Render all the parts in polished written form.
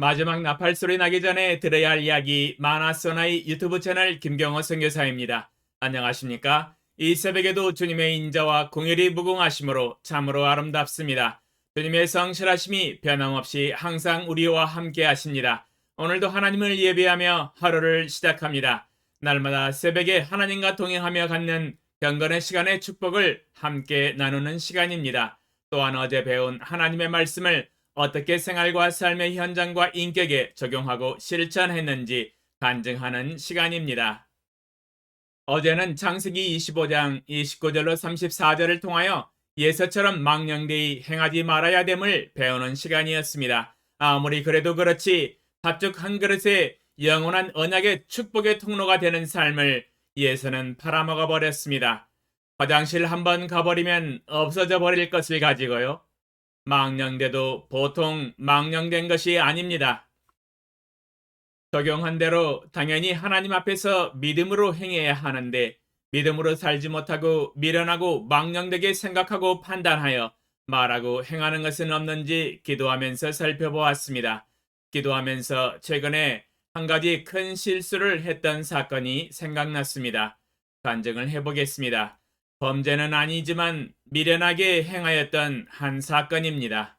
마지막 나팔 소리 나기 전에 들어야 할 이야기 마나소나의 유튜브 채널 김경호 선교사입니다. 안녕하십니까? 이 새벽에도 주님의 인자와 공일이 무궁하심으로 참으로 아름답습니다. 주님의 성실하심이 변함없이 항상 우리와 함께 하십니다. 오늘도 하나님을 예배하며 하루를 시작합니다. 날마다 새벽에 하나님과 동행하며 갖는 경건의 시간의 축복을 함께 나누는 시간입니다. 또한 어제 배운 하나님의 말씀을 어떻게 생활과 삶의 현장과 인격에 적용하고 실천했는지 간증하는 시간입니다. 어제는 창세기 25장 29절로 34절을 통하여 예서처럼 망령되이 행하지 말아야 됨을 배우는 시간이었습니다. 아무리 그래도 그렇지 밥죽 한 그릇에 영원한 언약의 축복의 통로가 되는 삶을 예서는 팔아먹어 버렸습니다. 화장실 한번 가버리면 없어져 버릴 것을 가지고요. 망령돼도 보통 망령된 것이 아닙니다. 적용한 대로 당연히 하나님 앞에서 믿음으로 행해야 하는데 믿음으로 살지 못하고 미련하고 망령되게 생각하고 판단하여 말하고 행하는 것은 없는지 기도하면서 살펴보았습니다. 기도하면서 최근에 한 가지 큰 실수를 했던 사건이 생각났습니다. 간증을 해보겠습니다. 범죄는 아니지만 미련하게 행하였던 한 사건입니다.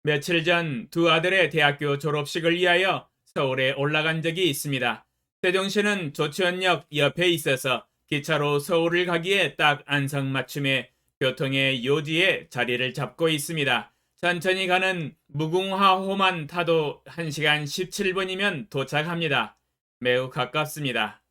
며칠 전 두 아들의 대학교 졸업식을 위하여 서울에 올라간 적이 있습니다. 세종시는 조치원역 옆에 있어서 기차로 서울을 가기에 딱 안성맞춤에 교통의 요지에 자리를 잡고 있습니다. 천천히 가는 무궁화호만 타도 1시간 17분이면 도착합니다. 매우 가깝습니다.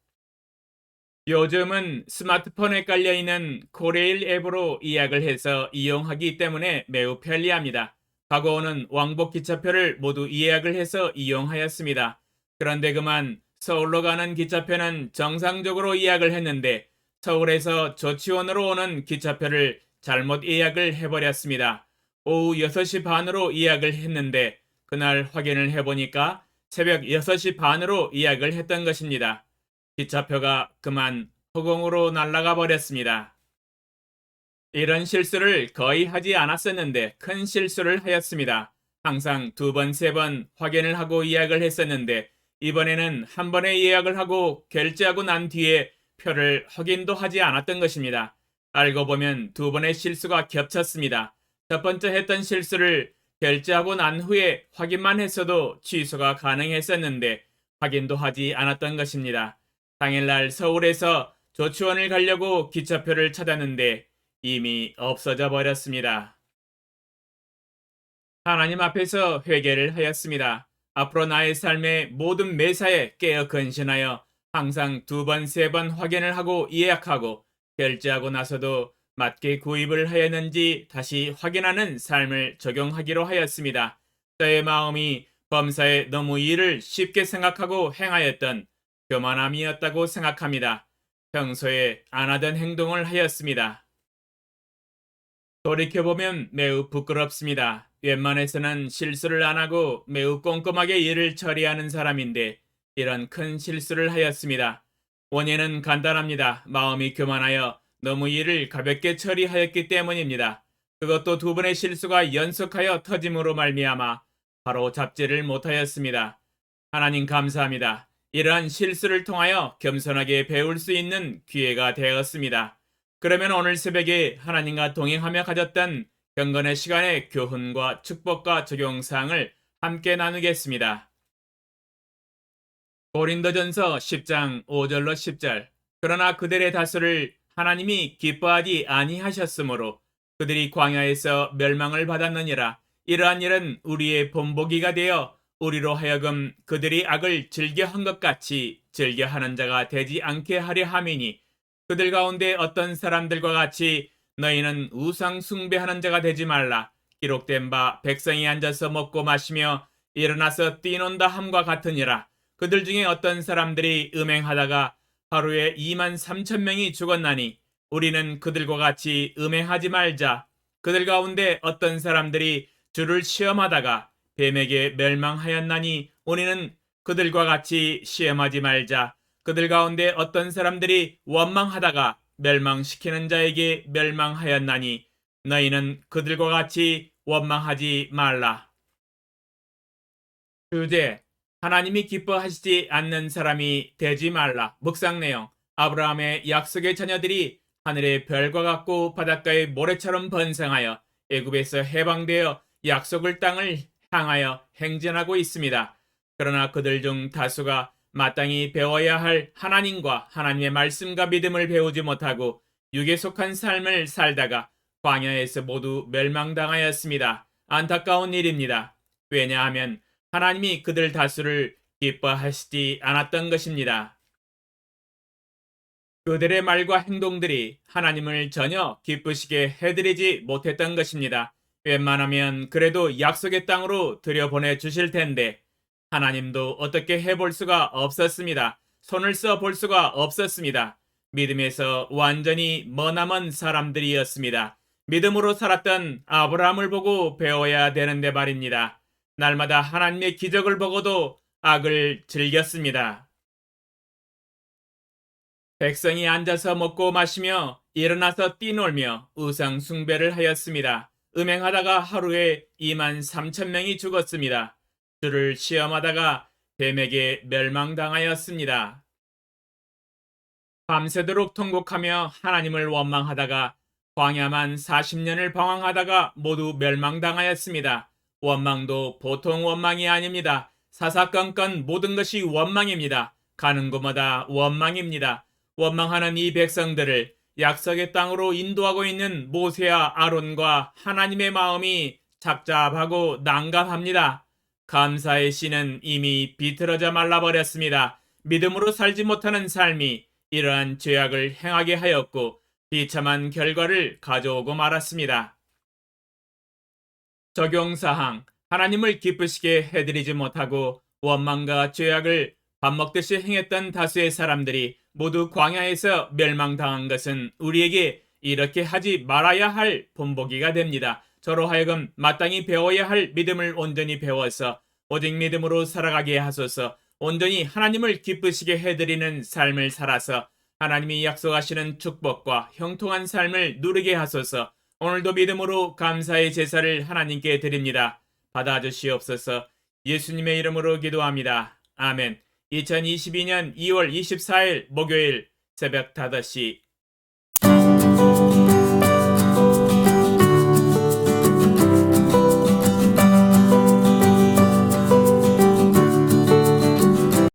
요즘은 스마트폰에 깔려있는 코레일 앱으로 예약을 해서 이용하기 때문에 매우 편리합니다. 가고 오는 왕복 기차표를 모두 예약을 해서 이용하였습니다. 그런데 그만 서울로 가는 기차표는 정상적으로 예약을 했는데 서울에서 조치원으로 오는 기차표를 잘못 예약을 해버렸습니다. 오후 6시 반으로 예약을 했는데 그날 확인을 해보니까 새벽 6시 반으로 예약을 했던 것입니다. 기차표가 그만 허공으로 날아가 버렸습니다. 이런 실수를 거의 하지 않았었는데 큰 실수를 하였습니다. 항상 두 번, 세 번 확인을 하고 예약을 했었는데 이번에는 한 번에 예약을 하고 결제하고 난 뒤에 표를 확인도 하지 않았던 것입니다. 알고 보면 두 번의 실수가 겹쳤습니다. 첫 번째 했던 실수를 결제하고 난 후에 확인만 했어도 취소가 가능했었는데 확인도 하지 않았던 것입니다. 당일날 서울에서 조치원을 가려고 기차표를 찾았는데 이미 없어져 버렸습니다. 하나님 앞에서 회개를 하였습니다. 앞으로 나의 삶의 모든 매사에 깨어 근신하여 항상 두 번, 세 번 확인을 하고 예약하고 결제하고 나서도 맞게 구입을 하였는지 다시 확인하는 삶을 적용하기로 하였습니다. 저의 마음이 범사에 너무 일을 쉽게 생각하고 행하였던 교만함이었다고 생각합니다. 평소에 안 하던 행동을 하였습니다. 돌이켜보면 매우 부끄럽습니다. 웬만해서는 실수를 안 하고 매우 꼼꼼하게 일을 처리하는 사람인데 이런 큰 실수를 하였습니다. 원인은 간단합니다. 마음이 교만하여 너무 일을 가볍게 처리하였기 때문입니다. 그것도 두 번의 실수가 연속하여 터짐으로 말미암아 바로 잡지를 못하였습니다. 하나님 감사합니다. 이러한 실수를 통하여 겸손하게 배울 수 있는 기회가 되었습니다. 그러면 오늘 새벽에 하나님과 동행하며 가졌던 경건의 시간의 교훈과 축복과 적용사항을 함께 나누겠습니다. 고린도전서 10장 5절로 10절. 그러나 그들의 다수를 하나님이 기뻐하지 아니하셨으므로 그들이 광야에서 멸망을 받았느니라. 이러한 일은 우리의 본보기가 되어 우리로 하여금 그들이 악을 즐겨한 것 같이 즐겨하는 자가 되지 않게 하려 함이니 그들 가운데 어떤 사람들과 같이 너희는 우상 숭배하는 자가 되지 말라. 기록된 바 백성이 앉아서 먹고 마시며 일어나서 뛰논다 함과 같으니라. 그들 중에 어떤 사람들이 음행하다가 하루에 2만 3천 명이 죽었나니 우리는 그들과 같이 음행하지 말자. 그들 가운데 어떤 사람들이 주를 시험하다가 뱀에게 멸망하였나니 우리는 그들과 같이 시험하지 말자. 그들 가운데 어떤 사람들이 원망하다가 멸망시키는 자에게 멸망하였나니 너희는 그들과 같이 원망하지 말라. 주제, 하나님이 기뻐하시지 않는 사람이 되지 말라. 묵상 내용, 아브라함의 약속의 자녀들이 하늘의 별과 같고 바닷가의 모래처럼 번성하여 애굽에서 해방되어 약속을 땅을 향하여 행진하고 있습니다. 그러나 그들 중 다수가 마땅히 배워야 할 하나님과 하나님의 말씀과 믿음을 배우지 못하고 육에 속한 삶을 살다가 광야에서 모두 멸망당하였습니다. 안타까운 일입니다. 왜냐하면 하나님이 그들 다수를 기뻐하시지 않았던 것입니다. 그들의 말과 행동들이 하나님을 전혀 기쁘시게 해드리지 못했던 것입니다. 웬만하면 그래도 약속의 땅으로 들여보내 주실 텐데 하나님도 어떻게 해볼 수가 없었습니다. 손을 써 볼 수가 없었습니다. 믿음에서 완전히 머나먼 사람들이었습니다. 믿음으로 살았던 아브라함을 보고 배워야 되는데 말입니다. 날마다 하나님의 기적을 보고도 악을 즐겼습니다. 백성이 앉아서 먹고 마시며 일어나서 뛰놀며 우상 숭배를 하였습니다. 음행하다가 하루에 2만 3천 명이 죽었습니다. 주를 시험하다가 뱀에게 멸망당하였습니다. 밤새도록 통곡하며 하나님을 원망하다가 광야만 40년을 방황하다가 모두 멸망당하였습니다. 원망도 보통 원망이 아닙니다. 사사건건 모든 것이 원망입니다. 가는 곳마다 원망입니다. 원망하는 이 백성들을 약속의 땅으로 인도하고 있는 모세와 아론과 하나님의 마음이 착잡하고 난감합니다. 감사의 씨는 이미 비틀어져 말라버렸습니다. 믿음으로 살지 못하는 삶이 이러한 죄악을 행하게 하였고 비참한 결과를 가져오고 말았습니다. 적용사항, 하나님을 기쁘시게 해드리지 못하고 원망과 죄악을 밥 먹듯이 행했던 다수의 사람들이 모두 광야에서 멸망당한 것은 우리에게 이렇게 하지 말아야 할 본보기가 됩니다. 저로 하여금 마땅히 배워야 할 믿음을 온전히 배워서 오직 믿음으로 살아가게 하소서. 온전히 하나님을 기쁘시게 해드리는 삶을 살아서 하나님이 약속하시는 축복과 형통한 삶을 누리게 하소서. 오늘도 믿음으로 감사의 제사를 하나님께 드립니다. 받아주시옵소서. 예수님의 이름으로 기도합니다. 아멘. 2022년 2월 24일 목요일 새벽 5시